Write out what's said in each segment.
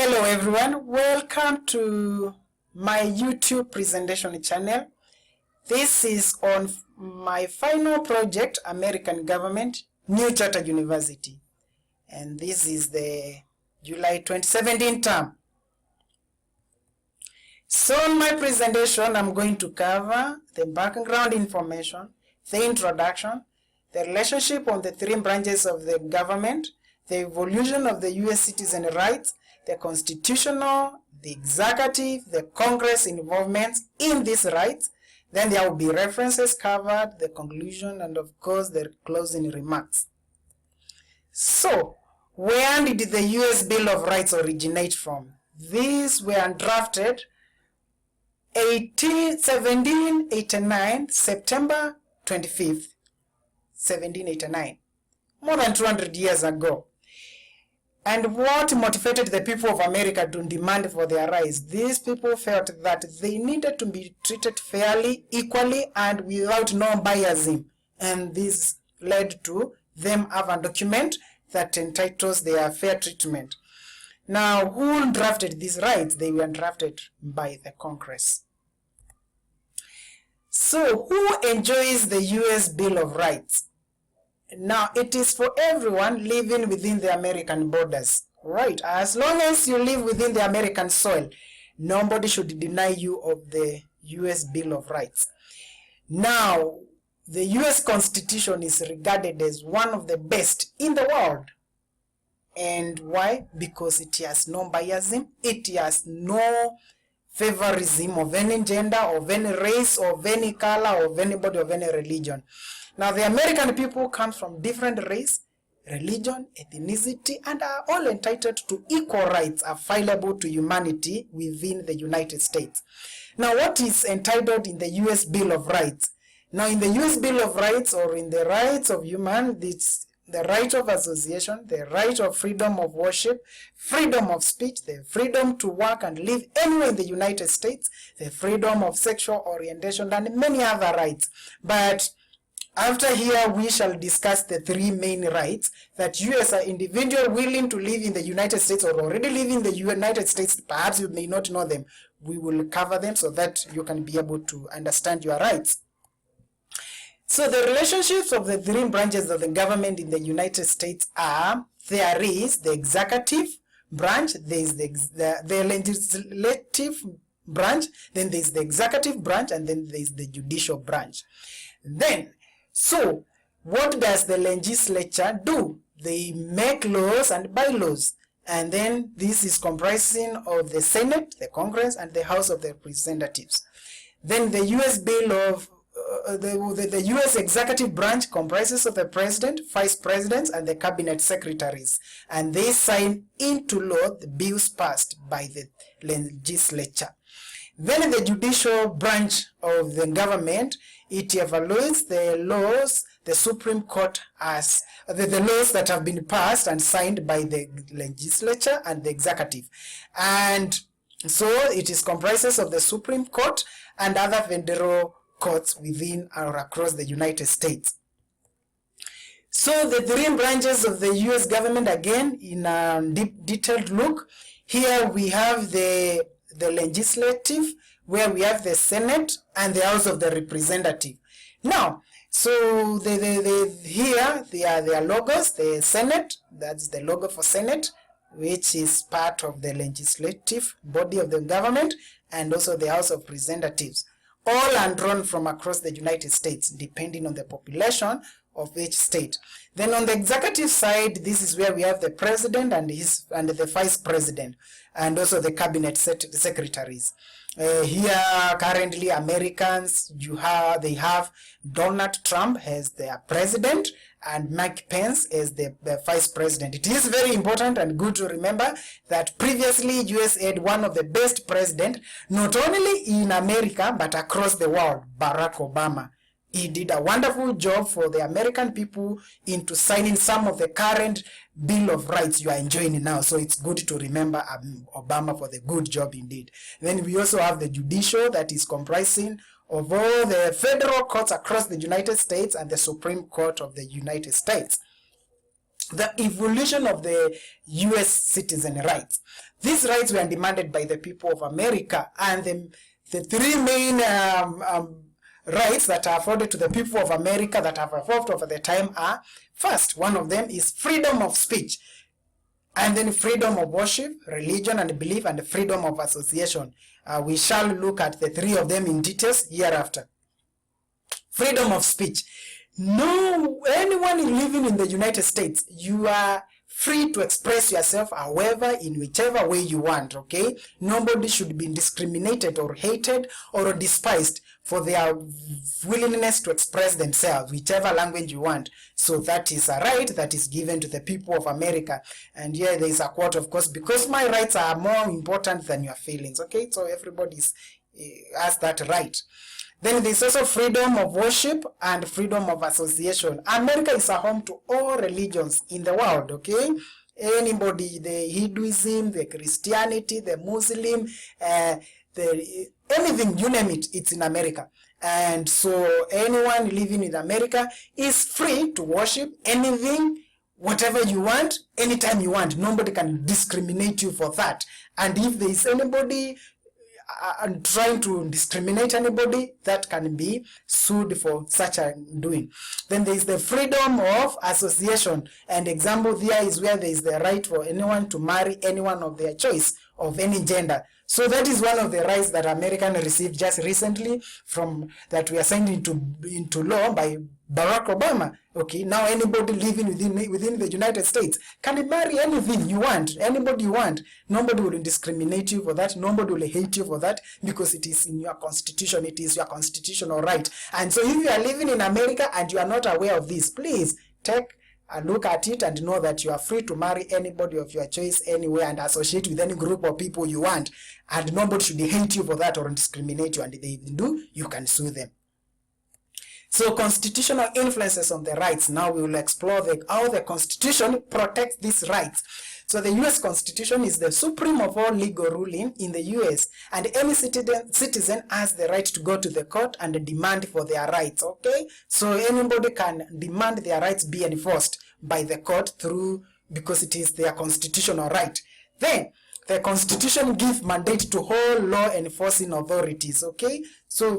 Hello everyone, welcome to my YouTube presentation channel. This is on my final project, American Government, New Charter University. And this is the July 2017 term. So in my presentation, I'm going to cover the background information, the introduction, the relationship on the three branches of the government, the evolution of the US citizen rights, the constitutional, the executive, the Congress involvement in these rights. Then there will be references covered, the conclusion, and of course the closing remarks. So, where did the US Bill of Rights originate from? These were drafted 1789, September 25th, 1789, more than 200 years ago. And what motivated the people of America to demand for their rights? These people felt that they needed to be treated fairly, equally, and without no biasing. And this led to them have a document that entitles their fair treatment. Now, who drafted these rights? They were drafted by the Congress. So, who enjoys the US Bill of Rights? Now, it is for everyone living within the American borders, right? As long as you live within the American soil, nobody should deny you of the US Bill of Rights. Now, the US Constitution is regarded as one of the best in the world. And why? Because it has no biasing, it has no favorism of any gender, of any race, of any color, of anybody, of any religion. Now, the American people come from different race, religion, ethnicity, and are all entitled to equal rights available to humanity within the United States. Now, what is entitled in the US Bill of Rights? Now, in the US Bill of Rights, or in the rights of human, it's the right of association, the right of freedom of worship, freedom of speech, the freedom to work and live anywhere in the United States, the freedom of sexual orientation, and many other rights. But after here, we shall discuss the three main rights that you as an individual willing to live in the United States or already live in the United States, perhaps you may not know them, we will cover them so that you can be able to understand your rights. So the relationships of the three branches of the government in the United States are, there is the executive branch, there is the legislative branch, then there is the executive branch, and then there is the judicial branch. Then, so, what does the legislature do? They make laws and bylaws. And then this is comprising of the Senate, the Congress, and the House of the Representatives. Then the US Bill of the US executive branch comprises of the president, vice presidents, and the cabinet secretaries. And they sign into law the bills passed by the legislature. Then in the judicial branch of the government, it evaluates the laws the Supreme Court has, the laws that have been passed and signed by the legislature and the executive. And so it is comprises of the Supreme Court and other federal courts within or across the United States. So the three branches of the US government, again, in a detailed look, here we have the legislative, where we have the Senate and the House of the Representative. Now, so here they are their logos. The Senate, that's the logo for Senate, which is part of the legislative body of the government, and also the House of Representatives. All are drawn from across the United States, depending on the population of each state. Then on the executive side, this is where we have the president and the vice president, and also the cabinet secretaries. Here currently Americans, they have Donald Trump as their president and Mike Pence as the vice president. It is very important and good to remember that previously US had one of the best presidents, not only in America but across the world, Barack Obama. He did a wonderful job for the American people into signing some of the current Bill of Rights you are enjoying now. So it's good to remember Obama for the good job indeed. Then we also have the judicial, that is comprising of all the federal courts across the United States and the Supreme Court of the United States. the evolution of the US citizen rights. These rights were demanded by the people of America, and the three main rights that are afforded to the people of America that have evolved over the time are, first, one of them is freedom of speech, and then freedom of worship, religion and belief, and freedom of association. We shall look at the three of them in details hereafter. Freedom of speech. No, anyone living in the United States, you are free to express yourself however, in whichever way you want, okay? Nobody should be discriminated or hated or despised for their willingness to express themselves, whichever language you want. So that is a right that is given to the people of America. And here there is a quote, of course, because my rights are more important than your feelings, okay? So everybody has that right. Then there's also freedom of worship and freedom of association. America is a home to all religions in the world, okay? Anybody, the Hinduism, the Christianity, the Muslim, anything, you name it, it's in America. And so anyone living in America is free to worship anything, whatever you want, anytime you want. Nobody can discriminate you for that. And if there is anybody and trying to discriminate anybody, that can be sued for such a doing. Then there is the freedom of association, and example there is where there is the right for anyone to marry anyone of their choice of any gender. So that is one of the rights that Americans received just recently from that we are signed into law by Barack Obama. Okay, now anybody living within the United States can marry anything you want, anybody you want. Nobody will discriminate you for that. Nobody will hate you for that, because it is in your constitution. It is your constitutional right. And so if you are living in America and you are not aware of this, please take a look at it and know that you are free to marry anybody of your choice anywhere and associate with any group of people you want. And nobody should hate you for that or discriminate you. And if they even do, you can sue them. So constitutional influences on the rights. Now we will explore how the Constitution protects these rights. So the US Constitution is the supreme of all legal ruling in the US, and any citizen has the right to go to the court and demand for their rights, okay? So anybody can demand their rights be enforced by the court because it is their constitutional right. Then the Constitution gives mandate to all law enforcing authorities, okay? So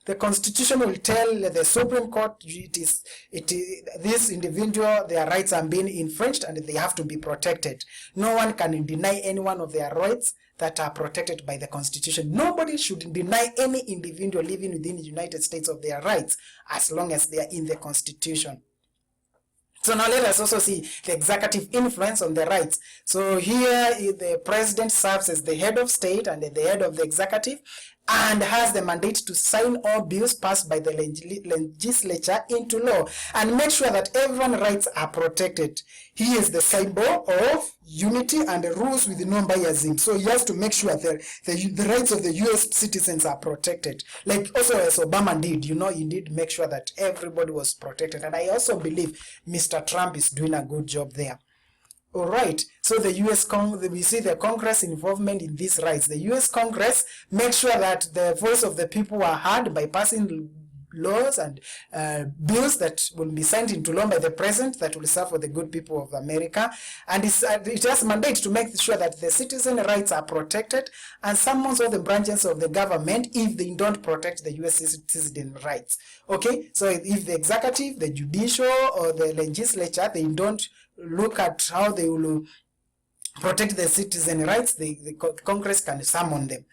the Constitution will tell the Supreme Court this individual, their rights are being infringed and they have to be protected. No one can deny anyone of their rights that are protected by the Constitution. Nobody should deny any individual living within the United States of their rights as long as they are in the Constitution. So now let us also see the executive influence on the rights. So here the president serves as the head of state and the head of the executive, and has the mandate to sign all bills passed by the legislature into law and make sure that everyone's rights are protected. He is the symbol of unity and rules with no biasing. So he has to make sure that the rights of the US citizens are protected. Like also as Obama did, he did make sure that everybody was protected. And I also believe Mr. Trump is doing a good job there. All right, so the U.S. we see the Congress involvement in these rights. The U.S. Congress makes sure that the voice of the people are heard by passing laws and bills that will be signed into law by the president that will serve for the good people of America. And it has a mandate to make sure that the citizen rights are protected and summons all the branches of the government if they don't protect the U.S. citizen rights. Okay, so if the executive, the judicial, or the legislature, they don't look at how they will protect the citizen rights, the Congress can summon them.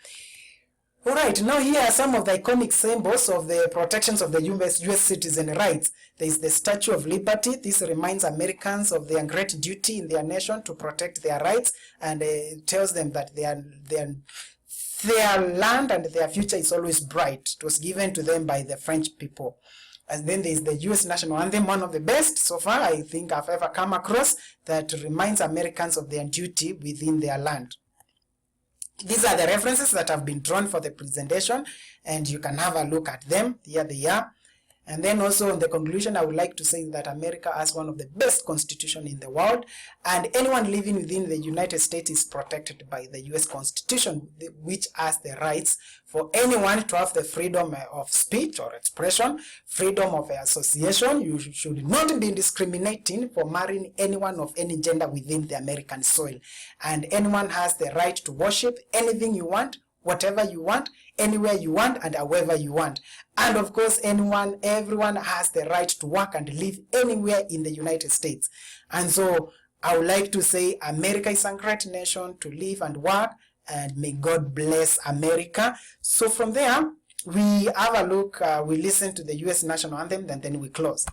All right, now here are some of the iconic symbols of the protections of the US citizen rights. There is the Statue of Liberty. This reminds Americans of their great duty in their nation to protect their rights, and tells them that their land and their future is always bright. It was given to them by the French people. And then there is the US National Anthem, one of the best so far I think I've ever come across, that reminds Americans of their duty within their land. These are the references that have been drawn for the presentation, and you can have a look at them. Here they are. And then also in the conclusion, I would like to say that America has one of the best constitution in the world, and anyone living within the United States is protected by the US Constitution, which has the rights for anyone to have the freedom of speech or expression, freedom of association. You should not be discriminating for marrying anyone of any gender within the American soil. And anyone has the right to worship anything you want, whatever you want, anywhere you want, and however you want. And of course, everyone has the right to work and live anywhere in the United States. And so I would like to say America is a great nation to live and work, and may God bless America. So from there, we have a look, we listen to the US national anthem, and then we close.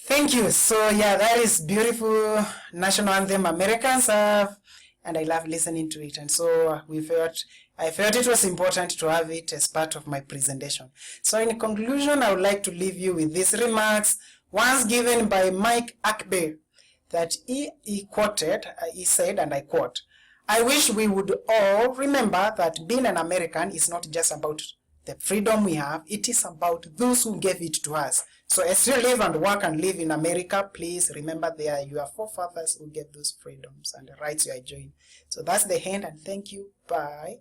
Thank you. So yeah, that is beautiful national anthem Americans have, and I love listening to it. And so I felt it was important to have it as part of my presentation. So in conclusion, I would like to leave you with these remarks, once given by Mike Ackbey, that he quoted, he said, and I quote, "I wish we would all remember that being an American is not just about the freedom we have, it is about those who gave it to us. So as you live and work and live in America, please remember they are your forefathers who gave those freedoms and the rights you are enjoying." So that's the end, and thank you. Bye.